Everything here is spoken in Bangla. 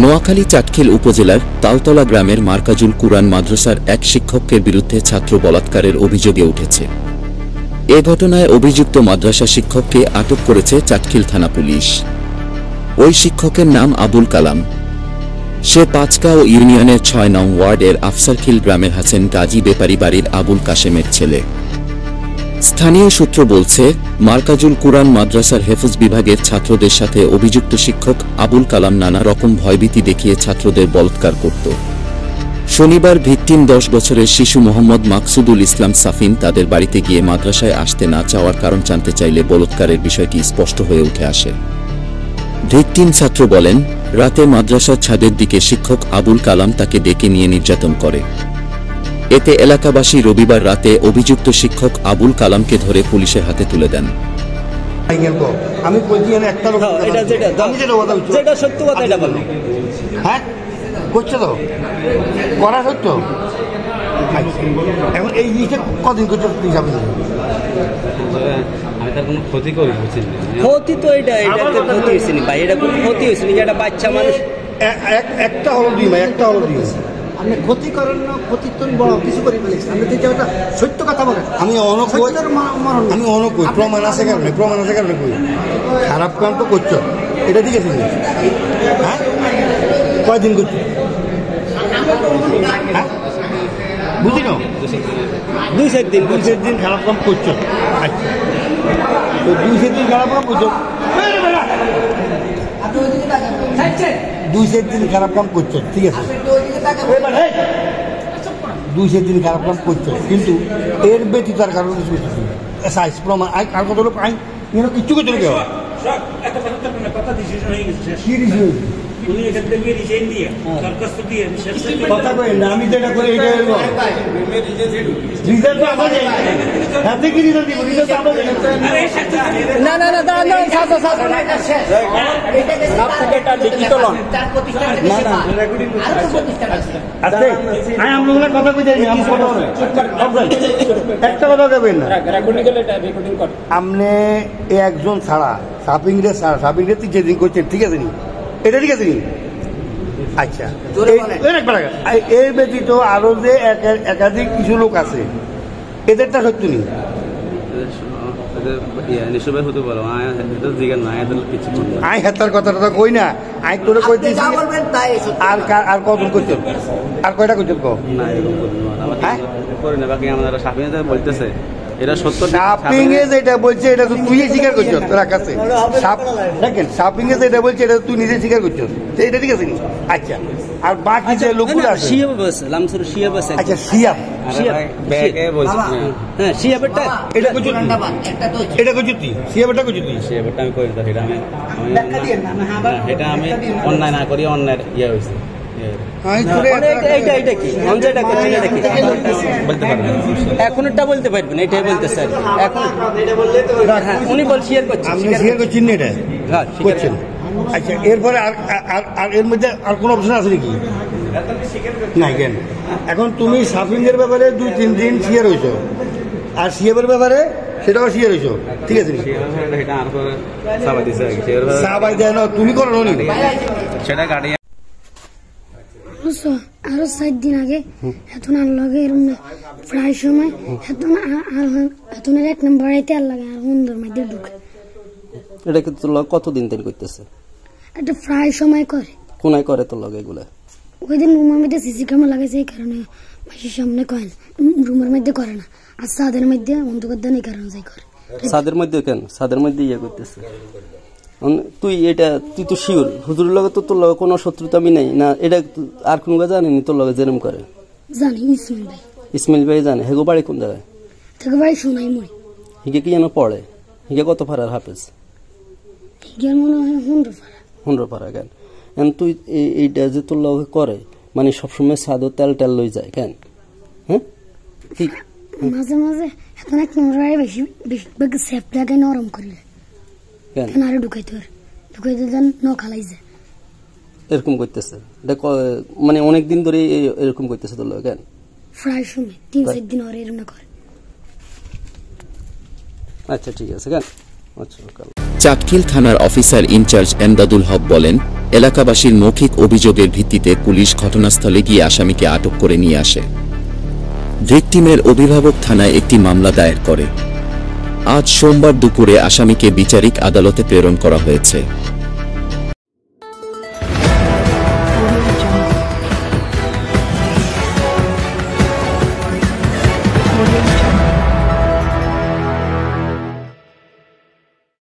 নোয়াখালী চাটখিল উপজেলার তালতলা গ্রামের মার্কাজুল কুরআন মাদ্রাসার এক শিক্ষকের বিরুদ্ধে ছাত্র বলাৎকারের অভিযোগে উঠেছে। এ ঘটনায় অভিযুক্ত মাদ্রাসা শিক্ষককে আটক করেছে চাটখিল থানা পুলিশ। ওই শিক্ষকের নাম আবুল কালাম। সে পাঁচগাঁও ইউনিয়নের ৬ নং ওয়ার্ডের আফসারখিল গ্রামের হাসেন গাজী বেপারি বাড়ির আবুল কাশেমের ছেলে। স্থানীয় সূত্র বলছে, মার্কাজুল কুরআন মাদ্রাসার হেফজ বিভাগের ছাত্রদের সাথে অভিযুক্ত শিক্ষক আবুল কালাম নানা রকম ভয়ভীতি দেখিয়ে ছাত্রদের বলাৎকার করত। শনিবার ভিকটিম ১০ বছরের শিশু মোহাম্মদ মাকসুদুল ইসলাম সাফিন তাদের বাড়িতে গিয়ে মাদ্রাসায় আসতে না চাওয়ার কারণ জানতে চাইলে বলাৎকারের বিষয়টি স্পষ্ট হয়ে উঠে আসে। ভিকটিম ছাত্র বলেন, রাতে মাদ্রাসার ছাদের দিকে শিক্ষক আবুল কালাম তাকে ডেকে নিয়ে নির্যাতন করে। এতে এলাকাবাসী রবিবার রাতে অভিযুক্ত শিক্ষক আবুল কালামকে ধরে পুলিশের হাতে তুলে দেন। আমি বলছি যেটা সত্য কথা এটা বলবো। হ্যাঁ করছে তো করা সত্য। এখন এই জিনিসটা কদিন করছে হিসাবে আমি তার কোনো ক্ষতি করি ক্ষতি তো এটা ক্ষতি হয়েছে নি ভাই, এটা কোনো ক্ষতি হয়েছে নি। এটা বাচ্চা মানুষ একটা হলো দুই ভাই, একটা হলো দুই। আপনি ক্ষতি করেন না, ক্ষতি তো বড় কিছু করে ফেলেছেন। আপনি তো এটা সত্য কথা বলেন। আমি অনক কই প্রমাণ আছে কারণে কই খারাপ কাম তো করছো, এটা ঠিক আছে। হ্যাঁ কয়দিন করছো? হ্যাঁ বুঝি না, ২-৪ দিন খারাপ কাম করছো। আচ্ছা তো ২-৪ দিন খারাপ কাম করছো, ২-৪ দিন খারাপ কাম করছো, ঠিক আছে। ২-৪ দিন খারাপ কাম করছো, কিন্তু এর ব্যতীত আর কারণ কিছু সাইজ প্রমাণ আর কত লোক আইন কিচ্ছু করতে কেউ কথা কই না। আমি তো এটা করে কথা কই যাই একটা কথা কেবেন না। আপনি একজন ছাড়া সাপিংরে ৩ দিন করছেন, ঠিক আছে নি? এটা ঠিক আছে নি? আচ্ছা এর ব্যতীত আরো যে একাধিক কিছু লোক আছে, এদেরটা সত্য নি? আই হেতার কথাটা কই না, আই তোরে কইতেছি। আর কজন করছো? আর কয়টা করছো? বলতেছে এটা সত্য। শাপিং এ যেটা বলছে এটা তো তুই স্বীকার করছো তোর কাছে। দেখেন শাপিং এ যেটা বলছে এটা তুই নিজে স্বীকার করছো, এটা ঠিক আছে নি? আচ্ছা আর বাকি যে লোকগুলো আছে, আচ্ছা সিয়াব এটা করছো, এটা করছো তুই সিয়াবটা করছো তুই? সিয়াবটা আমি করি, এটা আমি অন্যায় না করি, অন্যায় ইয়ে হয়েছে। এখনটা বলতে পারবেন, এটাই বলতে স্যার। এখন উনি বল শেয়ার করছেন, এটা করছেন। আচ্ছা এরপরে আর এর মধ্যে আর কোনো অপশন আছে নাকি? নাই কেন? এখন তুমি সাফিং এর ব্যাপারে 2-3 দিন শেয়ার হয়েছো, আর সিএবের ব্যাপারে সেটাও শেয়ার হয়েছো, ঠিক আছে? সাবাই দেয় না, তুমি করো নি সেটা গাড়ি। আরো ৪ দিন আগে এখন আর লগে প্রায় সময় এখন ১ নম্বর আইতে আর লাগে আর সুন্দর মধ্যে ঢুকে। এটা কি তোর লগে কতদিন ধরে করতেছে? এটা প্রায় সময় করে। কোনায় করে তোর লগে এগুলা? ওই দিন রুমের মধ্যে সিসি ক্যামেরা লাগাইছে, এই কারণে মাসির সামনে কয়েল রুমের মধ্যে করে না, আর ছাদের মধ্যে অন্ধকার দেন, এই কারণে যাই করে। ছাদের মধ্যে কেন? ছাদের মধ্যে ইয়ে করতেছে। তুই তো শিওর হুজুরের লগে তো তোর লগে কোনো শত্রুতা আমি নেই না? এটা আর কোন জানেনি তোর লগে যেরম করে? জানি ইসমাইল ভাই। ইসমাইল ভাই জানে? হেগো বাড়ি কোন জায়গায়? থেকে বাড়ি শোনাই মুড়ি। হিগে কি যেন পড়ে? হিগে কত ফারার হাফেজ? হিগে মনে হয় 100 ফারা। কেন তুই এইটা যে তোর লগে করে মানে সবসময় সাদো তেল লই যায় কেন? হ্যাঁ ঠিক মাঝে মাঝে এখন ১ নম্বর বেশি সেফ লাগে নরম করলে কেন আরে ঢুকাইতে দেন নখালাই যায়, এরকম করতেছে। মানে অনেকদিন ধরে এরকম করতেছে তোর লগে কেন? প্রায় সময় ৩-৪ দিন ওর এরকম করে। আচ্ছা ঠিক আছে কেন? আচ্ছা। চাটখিল থানার অফিসার ইনচার্জ এমদাদুল হক বলেন, এলাকাবাসীর মৌখিক অভিযোগের ভিত্তিতে পুলিশ ঘটনাস্থলে গিয়ে আসামিকে আটক করে নিয়ে আসে। ভিকটিমের অভিভাবক থানায় একটি মামলা দায়ের করে। আজ সোমবার দুপুরে আসামিকে বিচারিক আদালতে প্রেরণ করা হয়েছে। Audio